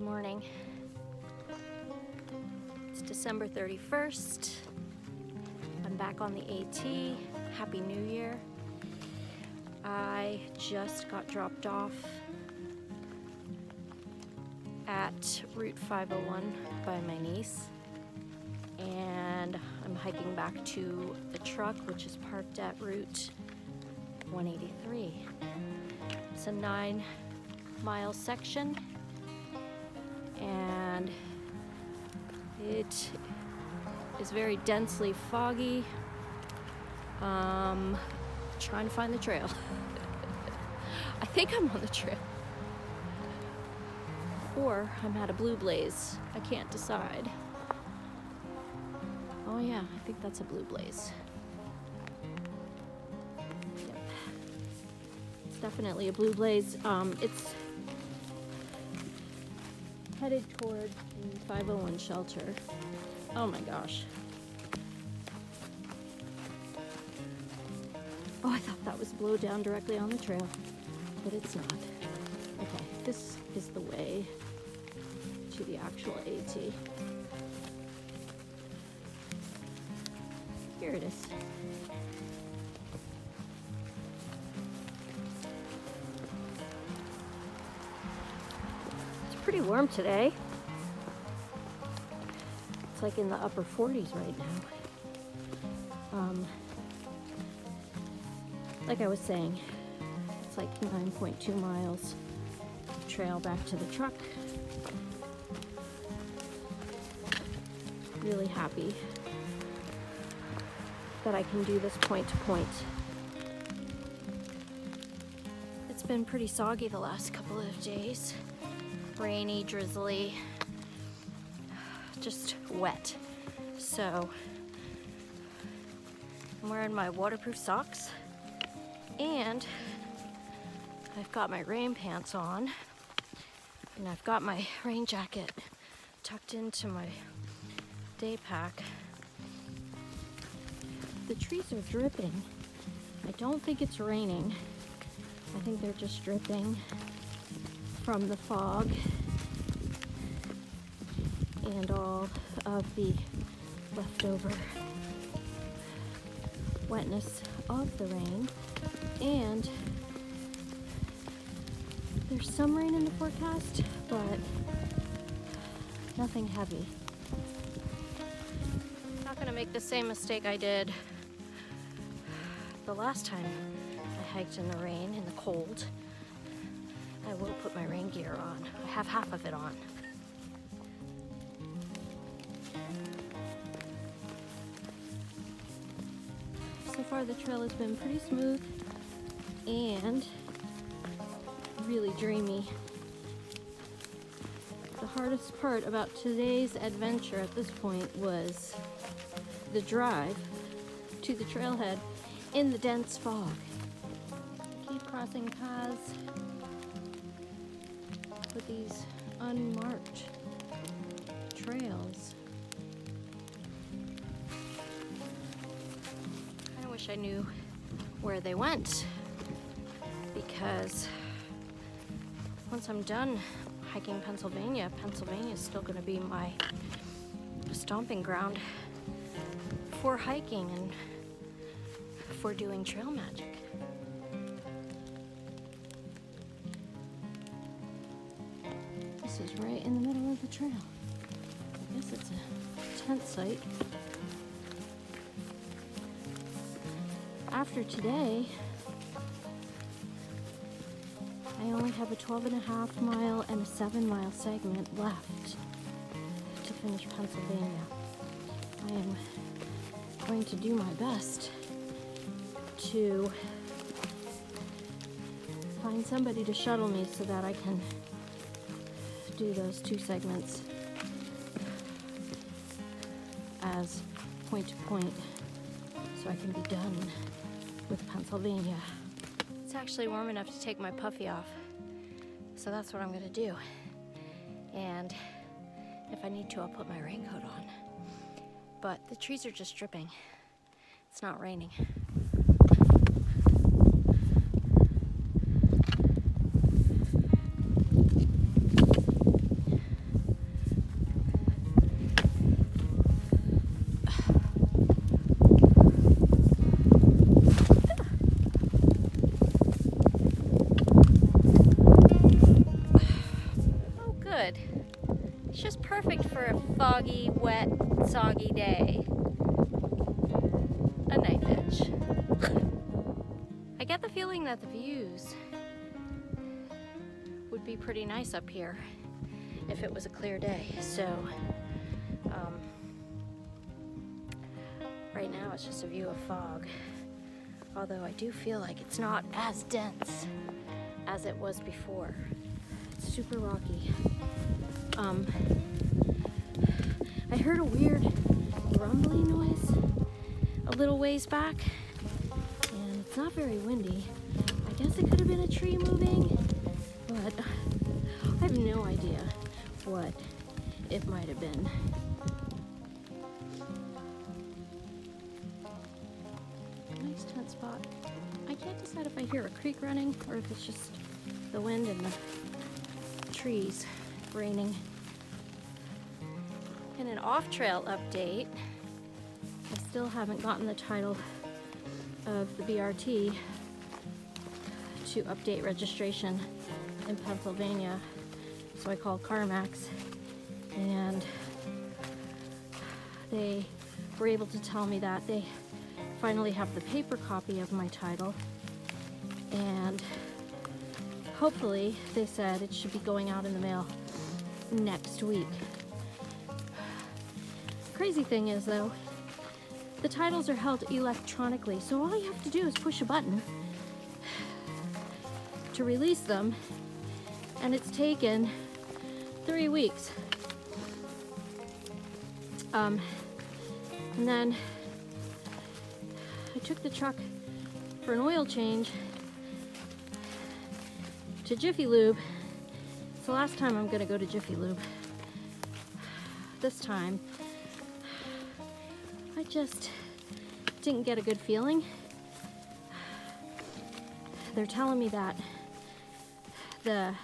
Good morning. It's December 31st. I'm back on the AT. Happy New Year. I just got dropped off at Route 501 by my niece, and I'm hiking back to the truck, which is parked at Route 183. It's a 9-mile section, and it is very densely foggy. Trying to find the trail. I think I'm on the trail, or I'm at a blue blaze. I can't decide. Oh yeah, I think that's a blue blaze. Yep. It's definitely a blue blaze. It's headed toward the 501 shelter. Oh my gosh. Oh, I thought that was blow down directly on the trail, but it's not. Okay, this is the way to the actual AT. Here it is. It's pretty warm today. It's like in the upper 40s right now. Like I was saying, it's like 9.2 miles trail back to the truck. Really happy that I can do this point to point. It's been pretty soggy the last couple of days. Rainy, drizzly, just wet. So I'm wearing my waterproof socks, and I've got my rain pants on, and I've got my rain jacket tucked into my day pack. The trees are dripping. I don't think it's raining. I think they're just dripping from the fog and all of the leftover wetness of the rain. And there's some rain in the forecast, but nothing heavy. Not gonna make the same mistake I did the last time I hiked in the rain, in the cold. I will put my rain gear on. I have half of it on. So far the trail has been pretty smooth and really dreamy. The hardest part about today's adventure at this point was the drive to the trailhead in the dense fog. Keep crossing paths with these unmarked trails. I wish I knew where they went, because once I'm done hiking Pennsylvania, Pennsylvania is still going to be my stomping ground for hiking and for doing trail magic. This is right in the middle of the trail. I guess it's a tent site. After today, I only have a 12.5 mile and a 7-mile segment left to finish Pennsylvania. I am going to do my best to find somebody to shuttle me so that I can do those 2 segments as point to point, so I can be done with Pennsylvania. It's actually warm enough to take my puffy off, so that's what I'm gonna do. And if I need to, I'll put my raincoat on. But the trees are just dripping. It's not raining. for a foggy, wet, soggy day. A knife edge. I get the feeling that the views would be pretty nice up here if it was a clear day. So, right now it's just a view of fog. Although I do feel like it's not as dense as it was before. It's super rocky. I heard a weird rumbling noise a little ways back, and it's not very windy. I guess it could have been a tree moving, but I have no idea what it might have been. Nice tent spot. I can't decide if I hear a creek running or if it's just the wind and the trees raining. In an off-trail update, I still haven't gotten the title of the BRT to update registration in Pennsylvania, so I called CarMax, and they were able to tell me that they finally have the paper copy of my title, and hopefully, they said, it should be going out in the mail next week. Crazy thing is, though, the titles are held electronically, so all you have to do is push a button to release them, and it's taken 3 weeks. And then I took the truck for an oil change to Jiffy Lube. It's the last time I'm gonna go to Jiffy Lube. This time, I just didn't get a good feeling. They're telling me that the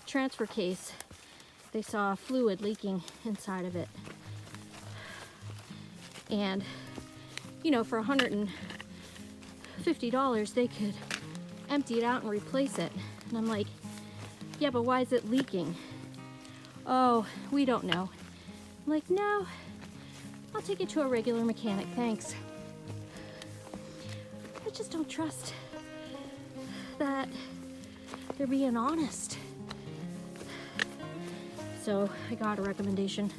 transfer case, they saw fluid leaking inside of it. And, you know, for $150, they could empty it out and replace it. And I'm like, yeah, but why is it leaking? Oh, we don't know. I'm like, no, I'll take it to a regular mechanic, thanks. I just don't trust that they're being honest. So I got a recommendation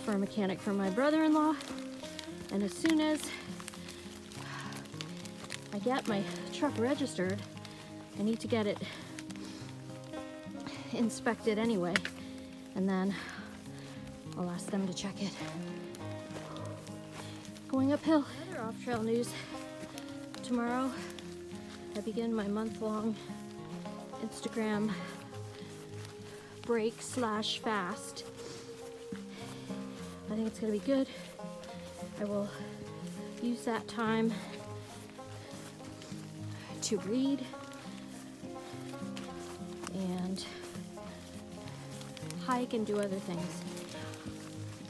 for a mechanic from my brother-in-law, and as soon as I get my truck registered, I need to get it inspected anyway, and then I'll ask them to check it. Going uphill. Other off-trail news. Tomorrow, I begin my month-long Instagram break/fast. I think it's gonna be good. I will use that time to read and hike and do other things.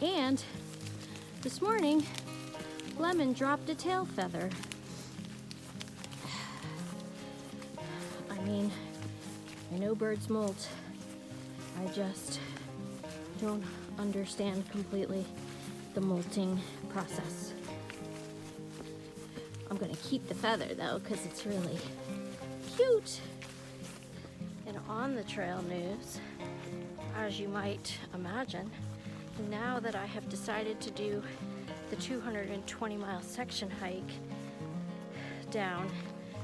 And this morning, Lemon dropped a tail feather. I mean, I know birds molt. I just don't understand completely the molting process. I'm gonna keep the feather though, because it's really cute. And on the trail news, as you might imagine, now that I have decided to do the 220-mile section hike down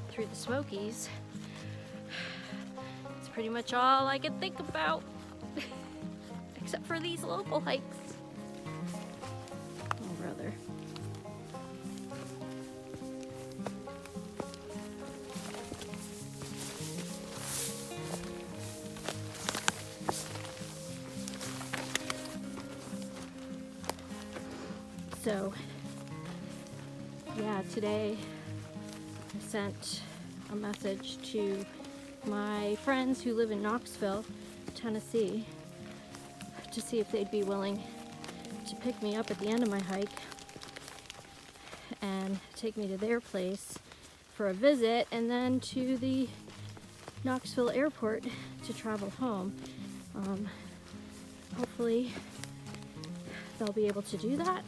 through the Smokies, it's pretty much all I can think about, except for these local hikes. Oh, brother. So, yeah, today I sent a message to my friends who live in Knoxville, Tennessee, to see if they'd be willing to pick me up at the end of my hike and take me to their place for a visit, and then to the Knoxville airport to travel home. Hopefully they'll be able to do that.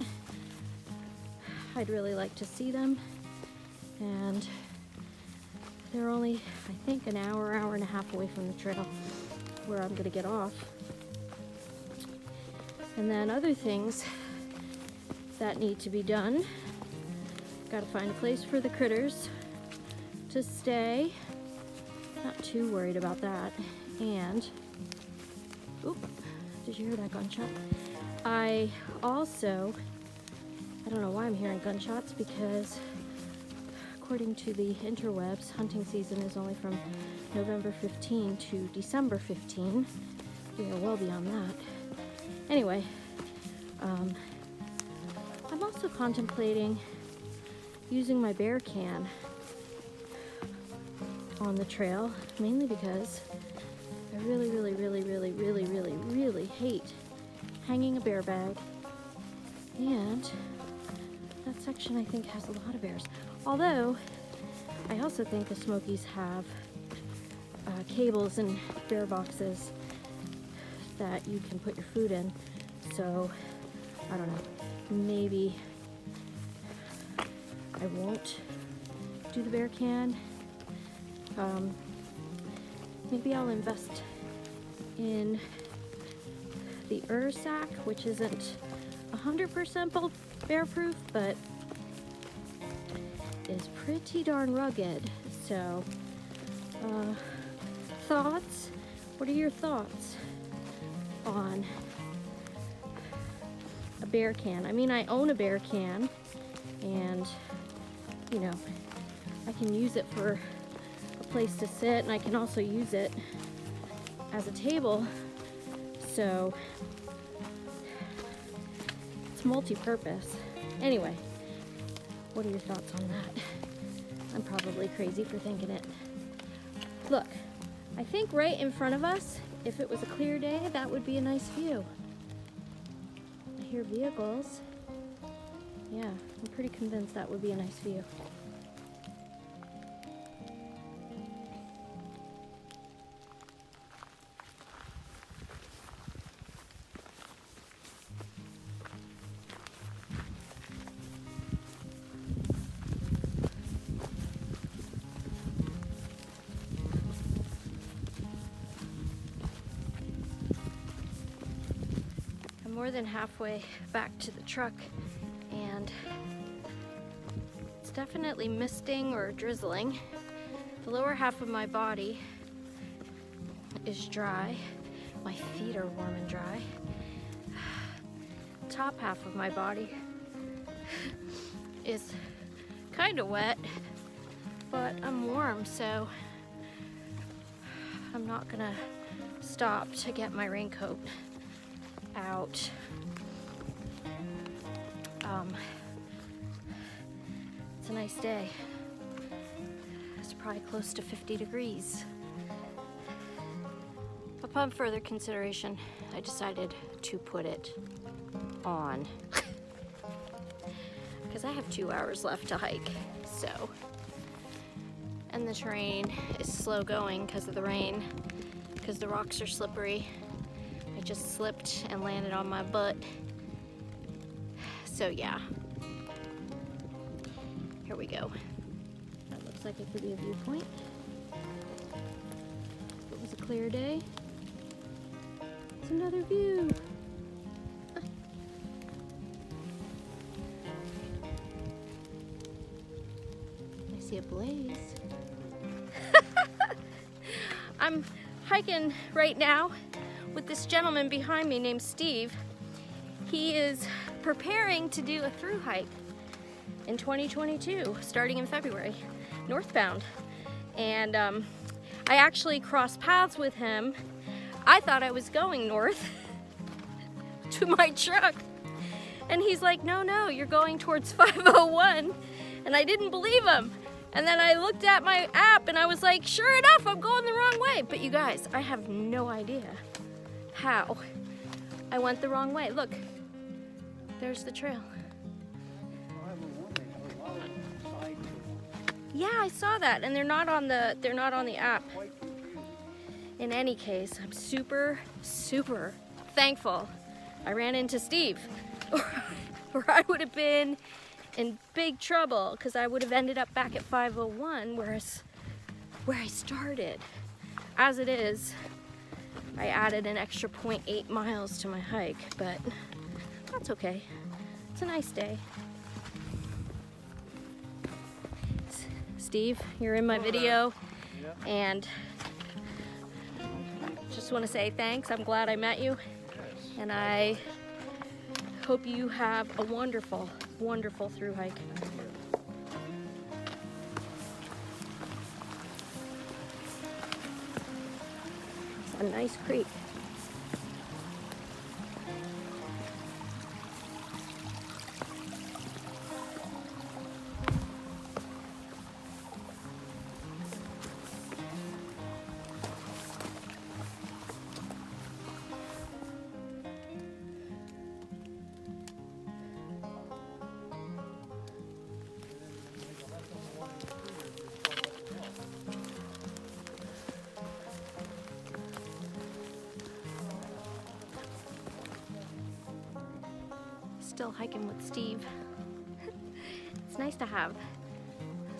I'd really like to see them. And they're only, I think, an hour and a half away from the trail where I'm gonna get off. And then other things that need to be done. Gotta find a place for the critters to stay. Not too worried about that. And, oop, did you hear that gunshot? I also, I don't know why I'm hearing gunshots, because according to the interwebs, hunting season is only from November 15 to December 15. We are well beyond that. Anyway, I'm also contemplating using my bear can on the trail, mainly because I really hate hanging a bear bag, and that section I think has a lot of bears. Although I also think the Smokies have cables and bear boxes that you can put your food in, so I don't know, maybe I won't do the bear can. Maybe I'll invest in the sack, which isn't 100% bear proof, but is pretty darn rugged. So, thoughts? What are your thoughts on a bear can? I mean, I own a bear can, and you know, I can use it for a place to sit, and I can also use it as a table, so it's multi-purpose. Anyway, what are your thoughts on that? I'm probably crazy for thinking it. Look, I think right in front of us, if it was a clear day, that would be a nice view. I hear vehicles. Yeah, I'm pretty convinced that would be a nice view. I'm more than halfway back to the truck, and it's definitely misting or drizzling. The lower half of my body is dry. My feet are warm and dry. Top half of my body is kind of wet, but I'm warm, so I'm not gonna stop to get my raincoat out. It's a nice day. It's probably close to 50 degrees. Upon further consideration, I decided to put it on because I have 2 hours left to hike, so. And the terrain is slow going because of the rain, because the rocks are slippery. I just slipped and landed on my butt. So yeah, here we go. That looks like it could be a viewpoint. If it was a clear day, it's another view. I see a blaze. I'm hiking right now with this gentleman behind me named Steve. He is preparing to do a through hike in 2022, starting in February, northbound. And I actually crossed paths with him. I thought I was going north to my truck. And he's like, no, you're going towards 501. And I didn't believe him. And then I looked at my app and I was like, sure enough, I'm going the wrong way. But you guys, I have no idea how I went the wrong way. Look, there's the trail. Yeah, I saw that, and they're not on the app. In any case, I'm super thankful I ran into Steve. or I would have been in big trouble because I would have ended up back at 501 where I started. As it is, I added an extra 0.8 miles to my hike, but that's okay. It's a nice day. Steve, you're in my video, and just want to say thanks. I'm glad I met you, and I hope you have a wonderful, wonderful thru hike. It's a nice creek. Still hiking with Steve. It's nice to have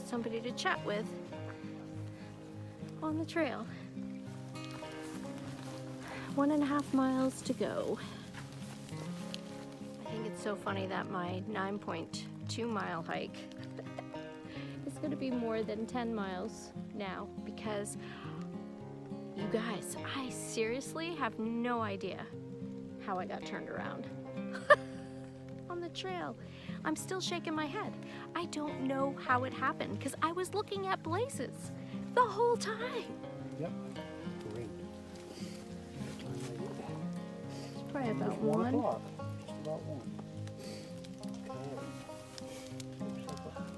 somebody to chat with on the trail. 1.5 miles to go. I think it's so funny that my 9.2 mile hike is going to be more than 10 miles now because you guys, I seriously have no idea how I got turned around. On the trail. I'm still shaking my head. I don't know how it happened because I was looking at places the whole time. Yep. Great. It's probably about It's 1 o'clock. Just about 1. Okay.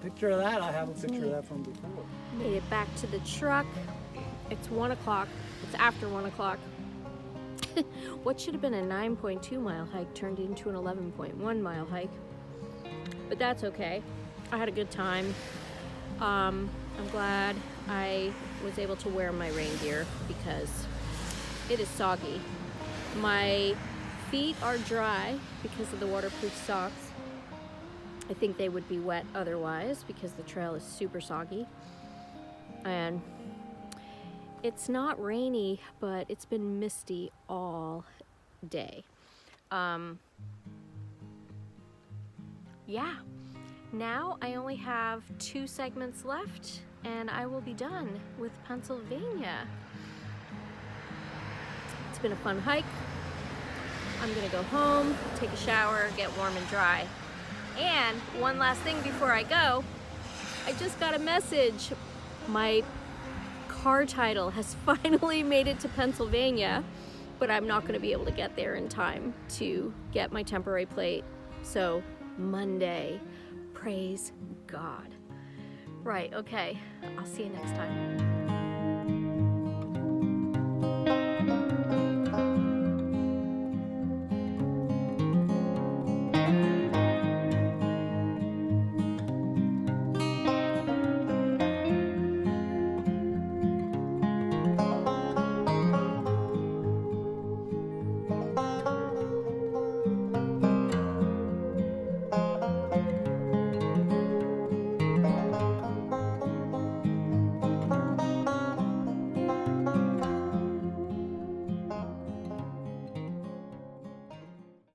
Picture of that. I have a picture of that from before. Made it back to the truck. It's 1 o'clock. It's after 1 o'clock. What should have been a 9.2 mile hike turned into an 11.1 mile hike. But that's okay. I had a good time. I'm glad I was able to wear my rain gear because it is soggy. My feet are dry because of the waterproof socks. I think they would be wet otherwise because the trail is super soggy. And it's not rainy, but it's been misty all day. Yeah, now I only have 2 segments left and I will be done with Pennsylvania. It's been a fun hike. I'm gonna go home, take a shower, get warm and dry. And one last thing before I go, I just got a message. My car title has finally made it to Pennsylvania, but I'm not going to be able to get there in time to get my temporary plate. So Monday, praise God. Right, okay, I'll see you next time.